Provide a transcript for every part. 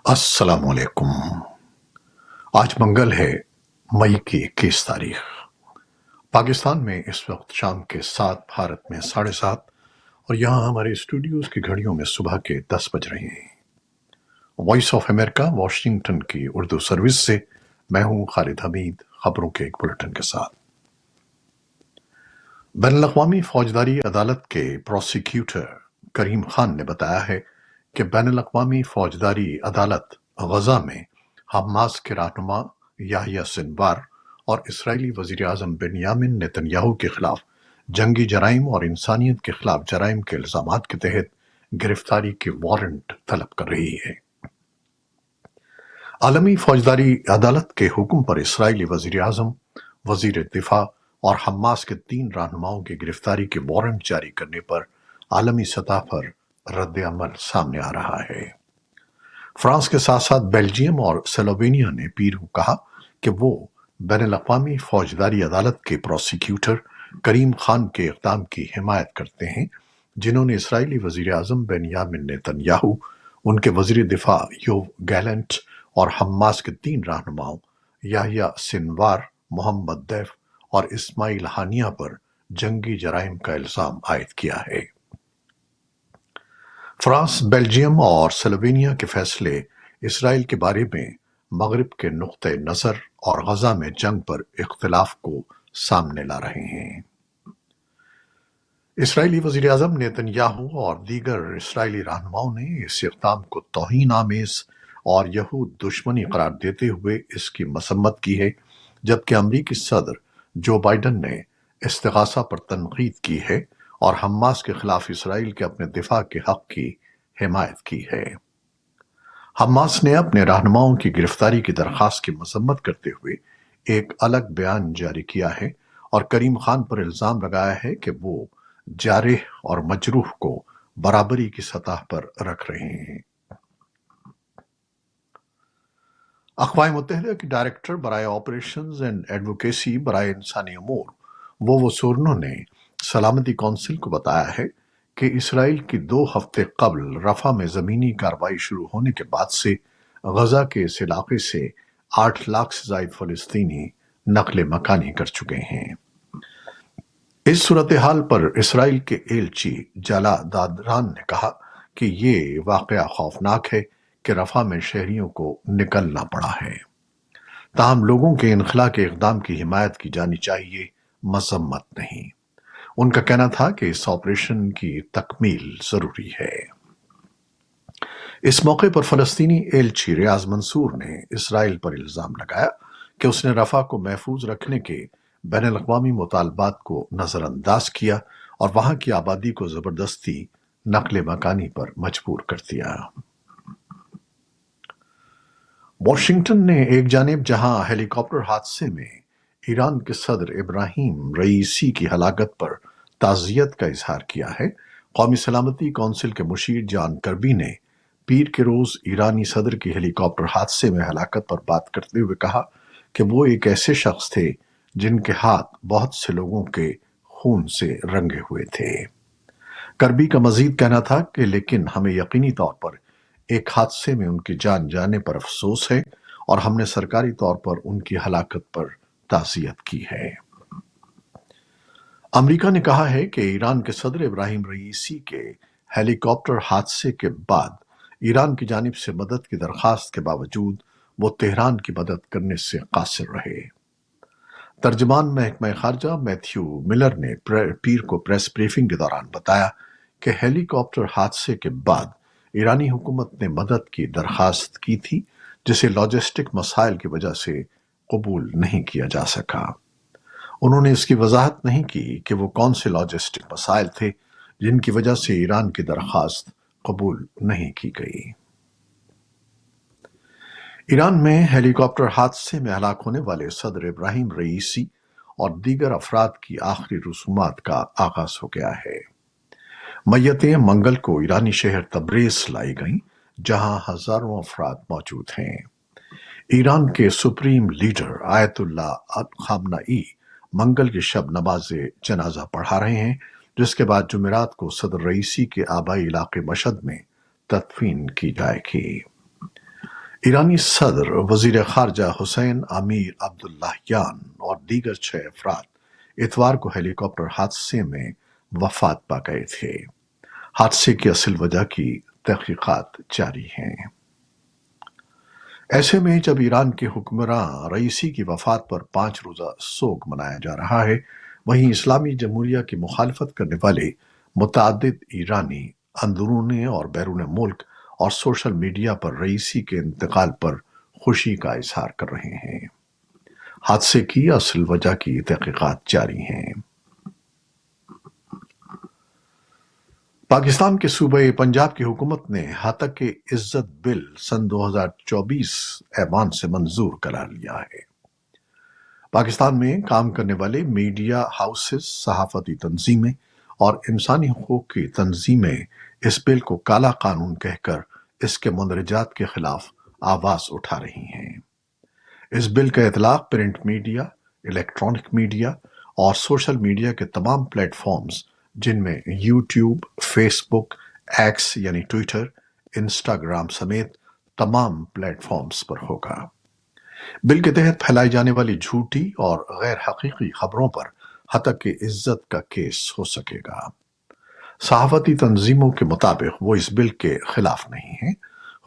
السلام علیکم۔ آج منگل ہے، مئی کی 21 تاریخ۔ پاکستان میں اس وقت شام کے 7، بھارت میں 7:30، اور یہاں ہمارے اسٹوڈیوز کی گھڑیوں میں صبح کے 10 بج رہے ہیں۔ وائس آف امریکہ واشنگٹن کی اردو سروس سے میں ہوں خالد حمید، خبروں کے ایک بلٹن کے ساتھ۔ بین الاقوامی فوجداری عدالت کے پروسیکیوٹر کریم خان نے بتایا ہے کہ بین الاقوامی فوجداری عدالت غزہ میں حماس کے رہنما یحییٰ سنوار اور اسرائیلی وزیر اعظم بنیامن نتن یاہو کے خلاف جنگی جرائم اور انسانیت کے خلاف جرائم کے الزامات کے تحت گرفتاری کے وارنٹ طلب کر رہی ہے۔ عالمی فوجداری عدالت کے حکم پر اسرائیلی وزیر اعظم، وزیر دفاع اور حماس کے 3 رہنماؤں کی گرفتاری کے وارنٹ جاری کرنے پر عالمی سطح پر رد عمل سامنے آ رہا ہے۔ فرانس کے ساتھ ساتھ بیلجیم اور سلووینیا نے پیر کو کہا کہ وہ بین الاقوامی فوجداری عدالت کے پروسیکیوٹر کریم خان کے اقدام کی حمایت کرتے ہیں، جنہوں نے اسرائیلی وزیر اعظم بنیامن نتن یاہو، ان کے وزیر دفاع یوو گیلنٹ اور حماس کے 3 رہنماؤں یحییٰ سنوار، محمد دیف اور اسماعیل ہانیہ پر جنگی جرائم کا الزام عائد کیا ہے۔ فرانس، بیلجیم اور سلووینیا کے فیصلے اسرائیل کے بارے میں مغرب کے نقطہ نظر اور غزہ میں جنگ پر اختلاف کو سامنے لا رہے ہیں۔ اسرائیلی وزیر اعظم نیتن یاہو اور دیگر اسرائیلی رہنماؤں نے اس اقدام کو توہین آمیز اور یہود دشمنی قرار دیتے ہوئے اس کی مذمت کی ہے، جبکہ امریکی صدر جو بائیڈن نے استغاثہ پر تنقید کی ہے اور حماس کے خلاف اسرائیل کے اپنے دفاع کے حق کی حمایت کی ہے۔ حماس نے اپنے رہنماؤں کی گرفتاری کی درخواست کی مذمت کرتے ہوئے ایک الگ بیان جاری کیا ہے اور کریم خان پر الزام لگایا ہے کہ وہ جارح اور مجروح کو برابری کی سطح پر رکھ رہے ہیں۔ اقوام متحدہ کی ڈائریکٹر برائے آپریشنز اینڈ ایڈوکیسی برائے انسانی امور ووو سورنو نے سلامتی کونسل کو بتایا ہے کہ اسرائیل کی 2 ہفتے قبل رفح میں زمینی کارروائی شروع ہونے کے بعد سے غزہ کے اس علاقے سے 8 لاکھ سے زائد فلسطینی نقل مکانی کر چکے ہیں۔ اس صورتحال پر اسرائیل کے ایلچی جالا دادران نے کہا کہ یہ واقعہ خوفناک ہے کہ رفح میں شہریوں کو نکلنا پڑا ہے، تاہم لوگوں کے انخلاء کے اقدام کی حمایت کی جانی چاہیے، مذمت نہیں۔ ان کا کہنا تھا کہ اس آپریشن کی تکمیل ضروری ہے۔ اس موقع پر فلسطینی ایلچی ریاض منصور نے اسرائیل پر الزام لگایا کہ اس نے رفح کو محفوظ رکھنے کے بین الاقوامی مطالبات کو نظر انداز کیا اور وہاں کی آبادی کو زبردستی نقل مکانی پر مجبور کر دیا۔ واشنگٹن نے ایک جانب جہاں ہیلی کاپٹر حادثے میں ایران کے صدر ابراہیم رئیسی کی ہلاکت پر تعزیت کا اظہار کیا ہے، قومی سلامتی کونسل کے مشیر جان کربی نے پیر کے روز ایرانی صدر کی ہیلی کاپٹر حادثے میں ہلاکت پر بات کرتے ہوئے کہا کہ وہ ایک ایسے شخص تھے جن کے ہاتھ بہت سے لوگوں کے خون سے رنگے ہوئے تھے۔ کربی کا مزید کہنا تھا کہ لیکن ہمیں یقینی طور پر ایک حادثے میں ان کی جان جانے پر افسوس ہے اور ہم نے سرکاری طور پر ان کی ہلاکت پر تعزیت کی ہے۔ امریکہ نے کہا ہے کہ ایران کے صدر ابراہیم رئیسی کے ہیلی کاپٹر حادثے کے بعد ایران کی جانب سے مدد کی درخواست کے باوجود وہ تہران کی مدد کرنے سے قاصر رہے۔ ترجمان محکمہ خارجہ میتھیو ملر نے پیر کو پریس بریفنگ کے دوران بتایا کہ ہیلی کاپٹر حادثے کے بعد ایرانی حکومت نے مدد کی درخواست کی تھی، جسے لاجسٹک مسائل کی وجہ سے قبول نہیں کیا جا سکا۔ انہوں نے اس کی وضاحت نہیں کی کہ وہ کون سے لاجسٹک مسائل تھے جن کی وجہ سے ایران کی درخواست قبول نہیں کی گئی۔ ایران میں ہیلی کاپٹر حادثے میں ہلاک ہونے والے صدر ابراہیم رئیسی اور دیگر افراد کی آخری رسومات کا آغاز ہو گیا ہے۔ میتیں منگل کو ایرانی شہر تبریز لائی گئیں، جہاں ہزاروں افراد موجود ہیں۔ ایران کے سپریم لیڈر آیت اللہ خامنئی منگل کی شب نماز جنازہ پڑھا رہے ہیں، جس کے بعد جمعرات کو صدر رئیسی کے آبائی علاقے مشہد میں تدفین کی جائے گی۔ ایرانی صدر وزیر خارجہ حسین امیر عبداللہیان اور دیگر 6 افراد اتوار کو ہیلی کاپٹر حادثے میں وفات پا گئے تھے۔ حادثے کی اصل وجہ کی تحقیقات جاری ہیں۔ ایسے میں جب ایران کے حکمراں رئیسی کی وفات پر 5 روزہ سوگ منایا جا رہا ہے، وہیں اسلامی جمہوریہ کی مخالفت کرنے والے متعدد ایرانی اندرون اور بیرون ملک اور سوشل میڈیا پر رئیسی کے انتقال پر خوشی کا اظہار کر رہے ہیں۔ حادثے کی اصل وجہ کی تحقیقات جاری ہیں۔ پاکستان کے صوبہ پنجاب کی حکومت نے ہتک عزت بل سن 2024 ایوان سے منظور قرار لیا ہے۔ پاکستان میں کام کرنے والے میڈیا ہاؤسز، صحافتی تنظیمیں اور انسانی حقوق کی تنظیمیں اس بل کو کالا قانون کہہ کر اس کے مندرجات کے خلاف آواز اٹھا رہی ہیں۔ اس بل کا اطلاق پرنٹ میڈیا، الیکٹرانک میڈیا اور سوشل میڈیا کے تمام پلیٹ فارمز جن میں یوٹیوب، فیس بک، ایکس یعنی ٹویٹر، انسٹاگرام سمیت تمام پلیٹ فارمز پر ہوگا۔ بل کے تحت پھیلائی جانے والی جھوٹی اور غیر حقیقی خبروں پر ہتک عزت کا کیس ہو سکے گا۔ صحافتی تنظیموں کے مطابق وہ اس بل کے خلاف نہیں ہیں۔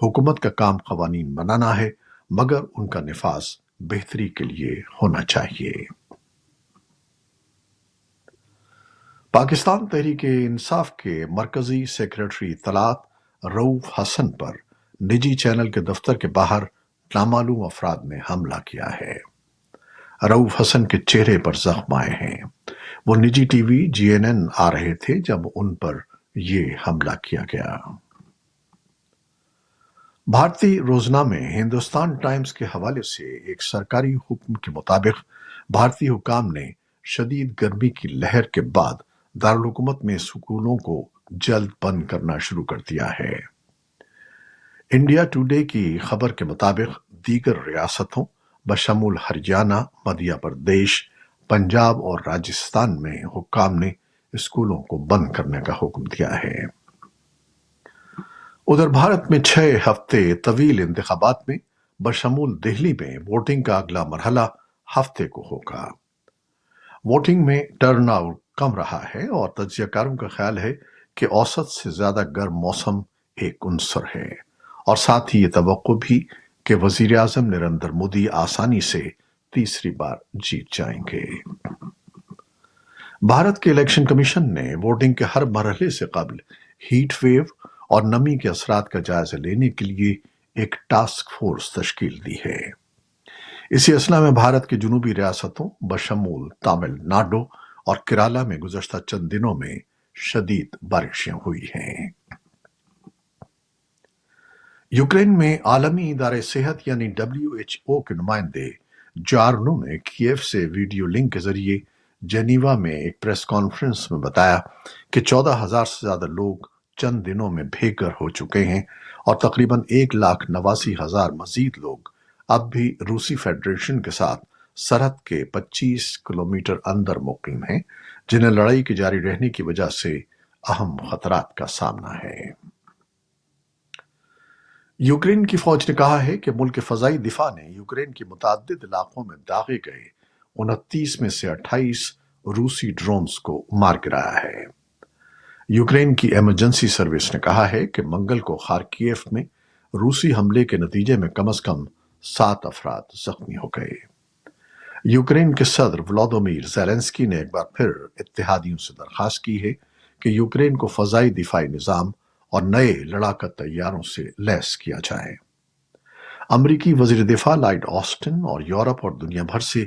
حکومت کا کام قوانین بنانا ہے، مگر ان کا نفاذ بہتری کے لیے ہونا چاہیے۔ پاکستان تحریک انصاف کے مرکزی سیکریٹری اطلاعات رؤوف حسن پر نجی چینل کے دفتر کے باہر نامعلوم افراد نے حملہ کیا ہے۔ رؤوف حسن کے چہرے پر زخم آئے ہیں۔ وہ نجی ٹی وی GNN آ رہے تھے جب ان پر یہ حملہ کیا گیا۔ بھارتی روزنامے ہندوستان ٹائمز کے حوالے سے ایک سرکاری حکم کے مطابق بھارتی حکام نے شدید گرمی کی لہر کے بعد دارالحکومت میں اسکولوں کو جلد بند کرنا شروع کر دیا ہے۔ انڈیا ٹوڈے کی خبر کے مطابق دیگر ریاستوں بشمول ہریانہ، مدھیہ پردیش، پنجاب اور راجستھان میں حکام نے اسکولوں کو بند کرنے کا حکم دیا ہے۔ ادھر بھارت میں 6 ہفتے طویل انتخابات میں بشمول دہلی میں ووٹنگ کا اگلا مرحلہ ہفتے کو ہوگا۔ ووٹنگ میں ٹرن آؤٹ کم رہا ہے اور تجزیہ کاروں کا خیال ہے کہ اوسط سے زیادہ گرم موسم ایک عنصر ہے، اور ساتھ ہی یہ توقع بھی کہ وزیر اعظم نریندر مودی آسانی سے تیسری بار جیت جائیں گے۔ بھارت کے الیکشن کمیشن نے ووٹنگ کے ہر مرحلے سے قبل ہیٹ ویو اور نمی کے اثرات کا جائزہ لینے کے لیے ایک ٹاسک فورس تشکیل دی ہے۔ اسی اثنا میں بھارت کی جنوبی ریاستوں بشمول تامل ناڈو اور کیرالہ میں گزشتہ چند دنوں میں شدید بارشیں ہوئی ہیں۔ یوکرین میں عالمی ادارے صحت یعنی WHO کے نمائندے جارنو نے کیف سے ویڈیو لنک کے ذریعے جنیوا میں ایک پریس کانفرنس میں بتایا کہ 14,000 سے زیادہ لوگ چند دنوں میں بے گھر ہو چکے ہیں اور تقریباً 1,89,000 مزید لوگ اب بھی روسی فیڈریشن کے ساتھ سرحد کے 25 کلومیٹر اندر مقیم ہیں، جنہیں لڑائی کے جاری رہنے کی وجہ سے اہم خطرات کا سامنا ہے۔ یوکرین کی فوج نے کہا ہے کہ ملک فضائی دفاع نے یوکرین کی متعدد علاقوں میں داغے گئے 29 میں سے 28 روسی ڈرونز کو مار گرایا ہے۔ یوکرین کی ایمرجنسی سروس نے کہا ہے کہ منگل کو خارکیف میں روسی حملے کے نتیجے میں کم از کم 7 افراد زخمی ہو گئے۔ یوکرین کے صدر ولادیمیر زیلنسکی نے ایک بار پھر اتحادیوں سے درخواست کی ہے کہ یوکرین کو فضائی دفاعی نظام اور نئے لڑاکا طیاروں سے لیس کیا جائے۔ امریکی وزیر دفاع لائیڈ آسٹن اور یورپ اور دنیا بھر سے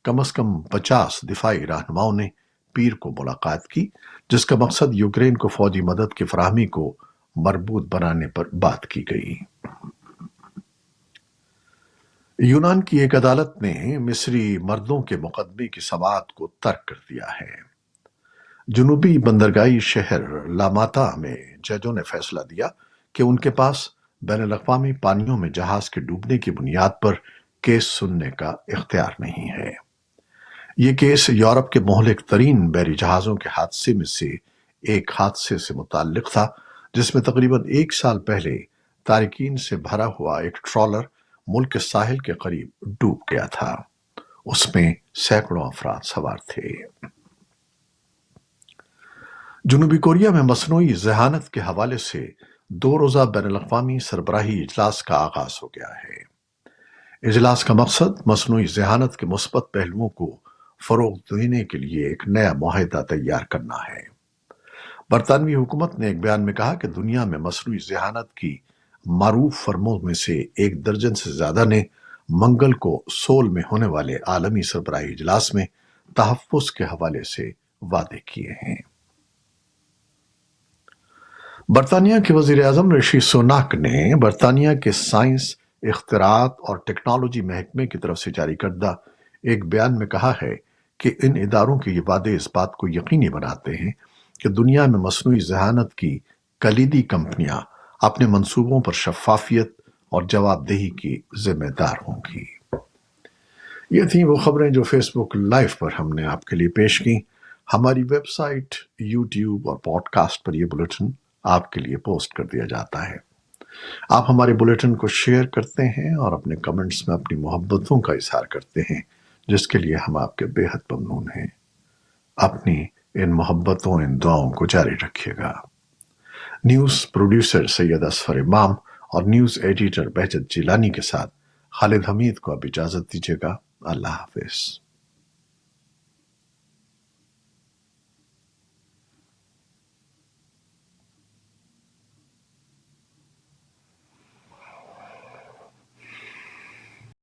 کم از کم 50 دفاعی رہنماؤں نے پیر کو ملاقات کی، جس کا مقصد یوکرین کو فوجی مدد کی فراہمی کو مربوط بنانے پر بات کی گئی۔ یونان کی ایک عدالت نے مصری مردوں کے مقدمے کی سماعت کو ترک کر دیا ہے۔ جنوبی بندرگاہی شہر لاماتا میں ججوں نے فیصلہ دیا کہ ان کے پاس بین الاقوامی پانیوں میں جہاز کے ڈوبنے کی بنیاد پر کیس سننے کا اختیار نہیں ہے۔ یہ کیس یورپ کے مہلک ترین بحری جہازوں کے حادثے میں سے ایک حادثے سے متعلق تھا، جس میں تقریباً 1 سال پہلے تارکین سے بھرا ہوا ایک ٹرالر ملک کے ساحل کے قریب ڈوب گیا تھا۔ اس میں سینکڑوں افراد سوار تھے۔ جنوبی کوریا میں مصنوعی ذہانت کے حوالے سے 2 روزہ بین الاقوامی سربراہی اجلاس کا آغاز ہو گیا ہے۔ اجلاس کا مقصد مصنوعی ذہانت کے مثبت پہلوؤں کو فروغ دینے کے لیے ایک نیا معاہدہ تیار کرنا ہے۔ برطانوی حکومت نے ایک بیان میں کہا کہ دنیا میں مصنوعی ذہانت کی معروف فرموں میں سے 1 درجن سے زیادہ نے منگل کو سول میں ہونے والے عالمی سربراہی اجلاس میں تحفظ کے حوالے سے وعدے کیے ہیں۔ برطانیہ کے وزیر اعظم رشی سوناک نے برطانیہ کے سائنس، اختراعات اور ٹیکنالوجی محکمے کی طرف سے جاری کردہ ایک بیان میں کہا ہے کہ ان اداروں کے یہ وعدے اس بات کو یقینی بناتے ہیں کہ دنیا میں مصنوعی ذہانت کی کلیدی کمپنیاں اپنے منصوبوں پر شفافیت اور جواب دہی کی ذمہ دار ہوں گی۔ یہ تھیں وہ خبریں جو فیس بک لائیو پر ہم نے آپ کے لیے پیش کی۔ ہماری ویب سائٹ، یوٹیوب اور پوڈ کاسٹ پر یہ بلیٹن آپ کے لیے پوسٹ کر دیا جاتا ہے۔ آپ ہمارے بلیٹن کو شیئر کرتے ہیں اور اپنے کمنٹس میں اپنی محبتوں کا اظہار کرتے ہیں، جس کے لیے ہم آپ کے بے حد ممنون ہیں۔ اپنی ان محبتوں، ان دعاؤں کو جاری رکھیے گا۔ نیوز پروڈیوسر سید اصفر امام اور نیوز ایڈیٹر بہجت جیلانی کے ساتھ خالد حمید کو اب اجازت دیجیے گا۔ اللہ حافظ۔